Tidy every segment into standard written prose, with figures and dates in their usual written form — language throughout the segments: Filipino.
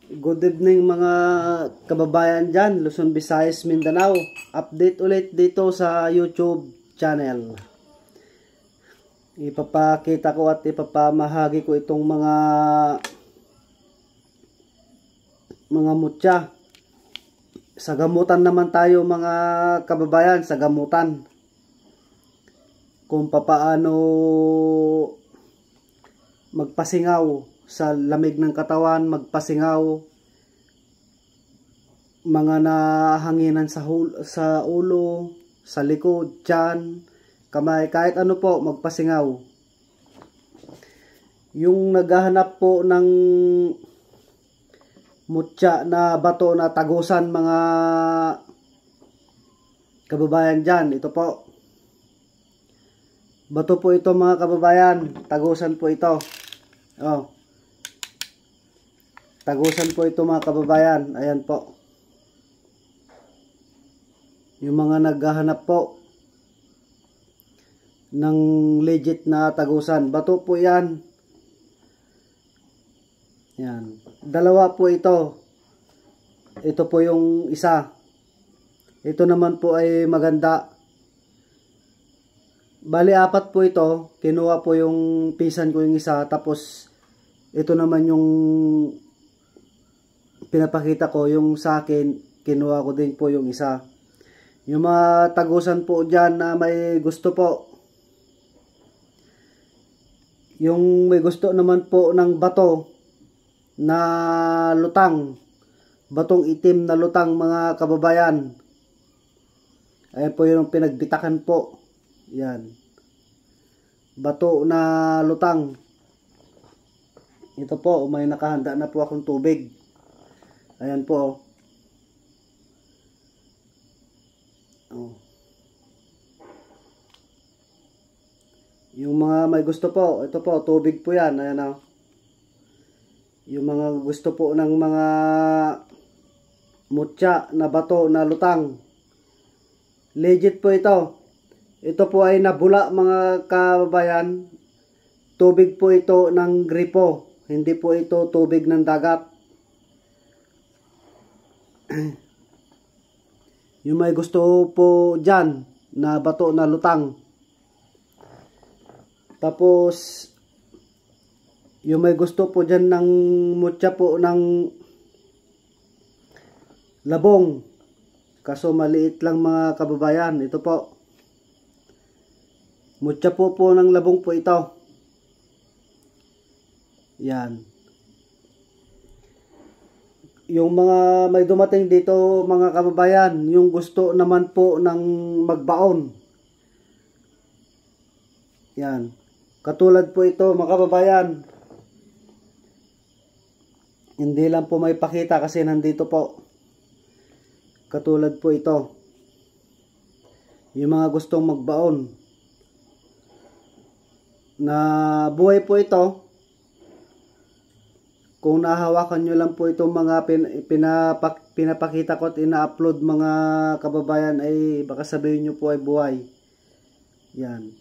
Good evening mga kababayan dyan, Luzon, Visayas, Mindanao. Update ulit dito sa YouTube channel. Ipapakita ko at ipapamahagi ko itong mga mutya. Sa gamutan naman tayo mga kababayan, sa gamutan. Kung papaano magpasingaw sa lamig ng katawan, magpasingaw, mga nahanginan sa ulo, sa likod, tiyan, kamay, kahit ano po, magpasingaw. Yung naghahanap po ng mutya na bato na tagusan mga kababayan dyan, ito po. Bato po ito mga kababayan, tagusan po ito. Oh. Tagusan po ito mga kababayan. Ayan po. Yung mga naghahanap po ng legit na tagusan. Bato po yan. Yan. Dalawa po ito. Ito po yung isa. Ito naman po ay maganda. Bali, 4 po ito. Kinuha po yung pisan ko yung isa. Tapos, ito naman yung pinapakita ko, yung sa akin, kinuha ko din po yung isa. Yung mga tagusan po dyan na may gusto po. Yung may gusto naman po ng bato na lutang. Batong itim na lutang mga kababayan. Ayan po yung pinagbitakan po. Yan. Bato na lutang. Ito po, may nakahanda na po akong tubig. Ayan po. Oh. Yung mga may gusto po, ito po, tubig po yan. Ayan o. Yung mga gusto po ng mga mutya na bato na lutang. Legit po ito. Ito po ay nabula mga kababayan. Tubig po ito ng gripo. Hindi po ito tubig ng dagat. Yung may gusto po dyan na bato na lutang. Tapos yung may gusto po dyan ng mutya po ng labong. Kaso maliit lang mga kababayan. Ito po. Mutya po ng labong po ito. Yan. Yung mga may dumating dito mga kababayan, yung gusto naman po ng magbaon. Yan. Katulad po ito mga kababayan. Hindi lang po may pakita kasi nandito po. Katulad po ito. Yung mga gustong magbaon. Na buhay po ito. Kung nahawakan nyo lang po itong mga pinapakita ko at ina-upload mga kababayan ay baka sabihin nyo po ay buhay. Yan.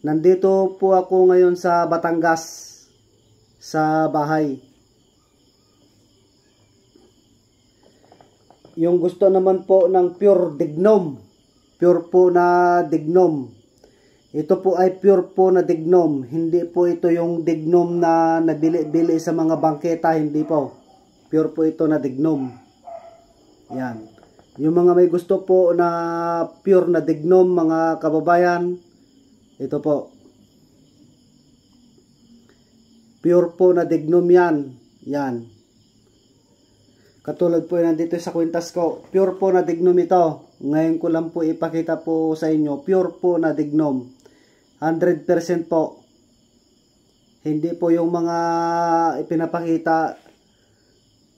Nandito po ako ngayon sa Batangas sa bahay. Yung gusto naman po ng pure dignom. Pure po na dignom. Ito po ay pure po na dignom. Hindi po ito yung dignom na nabili-bili sa mga bangketa. Hindi po. Pure po ito na dignom. Yan. Yung mga may gusto po na pure na dignom mga kababayan. Ito po. Pure po na dignom yan. Yan. Katulad po yan dito sa kwintas ko. Pure po na dignom ito. Ngayon ko lang po ipakita po sa inyo. Pure po na dignom. 100% po. Hindi po yung mga ipinapakita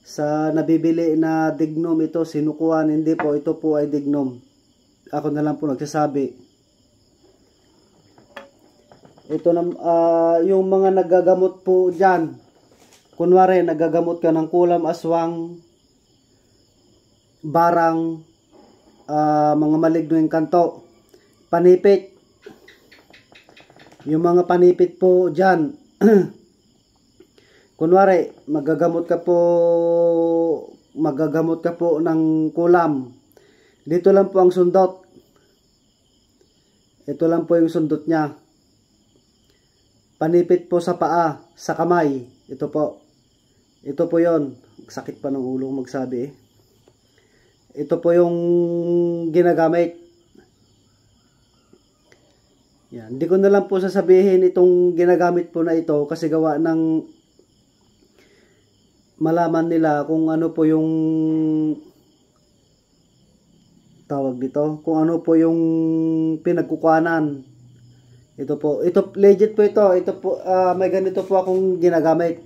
sa nabibili na dignom ito, sinukuhan. Hindi po, ito po ay dignom. Ako na lang po nagsasabi. Ito na, yung mga nagagamot po dyan. Kunwari, nagagamot ka ng kulam, aswang, barang, mga maligno yung kanto, panipit. Yung mga panipit po dyan, kunwari, magagamot ka po ng kulam. Dito lang po ang sundot. Ito lang po yung sundot niya. Panipit po sa paa, sa kamay. Ito po. Ito po yon. Sakit pa ng ulo magsabi eh. Ito po yung ginagamit. Yan. Hindi ko na lang po sasabihin itong ginagamit po na ito kasi gawa ng malaman nila kung ano po yung tawag dito, kung ano po yung pinagkukuhanan. Ito po, ito legit po ito. Ito po may ganito po akong ginagamit.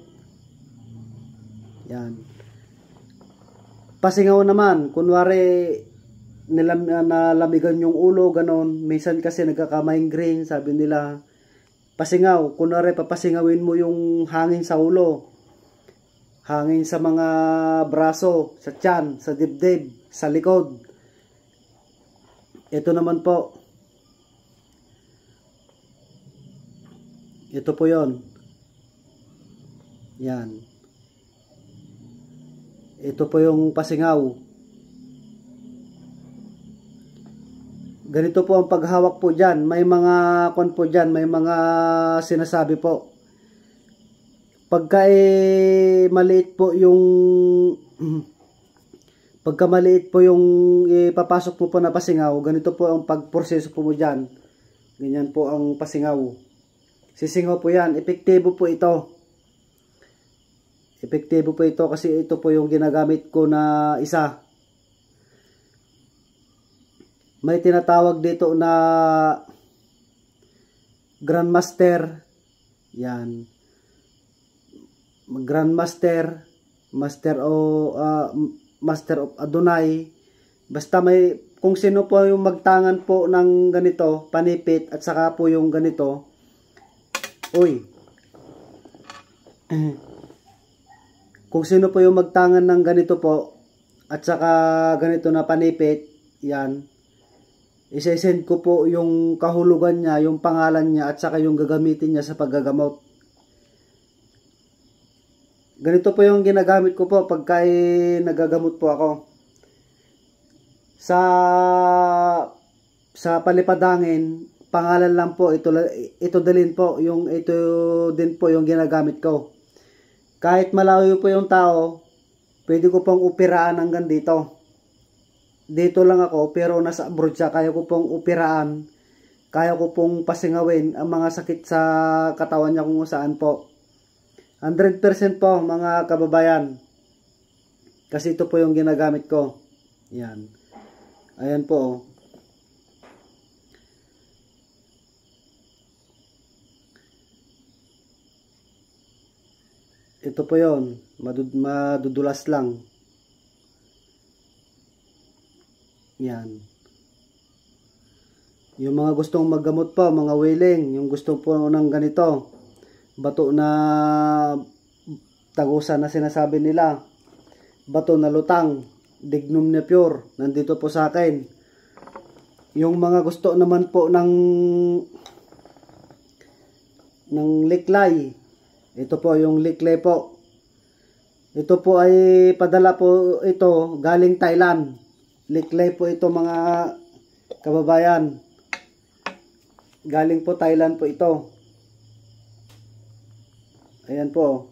Yan. Pasingaw naman, kunwari nalamigan yung ulo, ganon. Minsan kasi nagkaka-migraine, sabi nila. Pasingaw, kunwari papasingawin mo yung hangin sa ulo. Hangin sa mga braso, sa tiyan, sa dibdib, sa likod. Ito naman po. Ito po yon. Yan. Ito po yung pasingaw. Ganito po ang paghawak po dyan. May mga kon po dyan. May mga sinasabi po. Pagka maliit po yung pagka maliit po yung ipapasok mo po na pasingaw, ganito po ang pagproseso po mo dyan. Ganyan po ang pasingaw. Sisingaw po yan. Epektibo po ito. Epektibo po ito kasi ito po yung ginagamit ko na isa. May tinatawag dito na Grandmaster. Yan. Grandmaster, Master of Adonai. Basta may, kung sino po yung magtangan po ng ganito, panipit, at saka po yung ganito. Uy. Kung sino po yung magtangan ng ganito po, at saka ganito na panipit, yan. Isesend ko po yung kahulugan niya, yung pangalan niya, at saka yung gagamitin niya sa paggagamot. Ganito po yung ginagamit ko po pagka nagagamot po ako. Sa palipadangin, pangalan lang po, ito din po yung ginagamit ko. Kahit malayo po yung tao, pwede ko pong upiraan hanggang dito. Dito lang ako, pero nasa abroad siya, kaya ko pong upiraan. Kaya ko pong pasingawin ang mga sakit sa katawan niya kung saan po. 100% po mga kababayan. Kasi ito po yung ginagamit ko. Yan. Ayan po. Ito po yon. Madudulas lang. Yan. Yung mga gustong maggamot po, mga wailing, yung gusto po ng ganito. Bato na tagusan na sinasabi nila. Bato na lutang. Dignum na pure. Nandito po sa akin. Yung mga gusto naman po ng liklay. Ito po yung liklay po. Ito po ay padala po ito galing Thailand. Liklay po ito mga kababayan. Galing po Thailand po ito. Ayan po.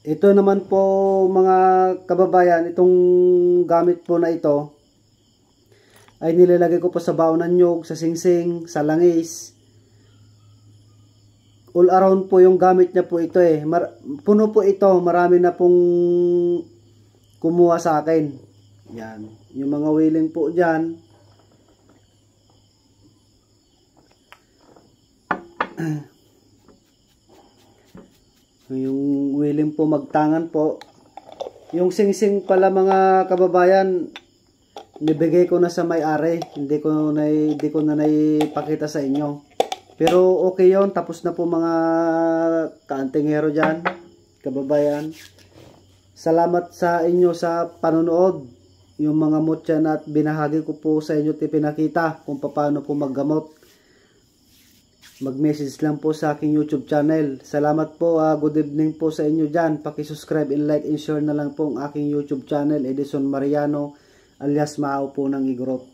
Ito naman po mga kababayan, itong gamit po na ito ay nilalagay ko po sa baon ng nyug, sa singsing, sa langis. All around po yung gamit niya po ito eh. Puno po ito. Marami na pong kumuha sa akin. Yan. Yung mga wailing po dyan. Yung willing po magtangan po. Yung singsing pala mga kababayan, nibigay ko na sa may-ari. Hindi ko na naipakita sa inyo. Pero okay yon, tapos na po mga kaantingero dyan, kababayan. Salamat sa inyo sa panonood. Yung mga mutya na at binahagi ko po sa inyo pinakita kung paano po maggamot. mag-message lang po sa aking YouTube channel. Salamat po, good evening po sa inyo dyan. Paki-subscribe and like and share na lang po ang aking YouTube channel, Edison Mariano alias Mao po ng Igorot.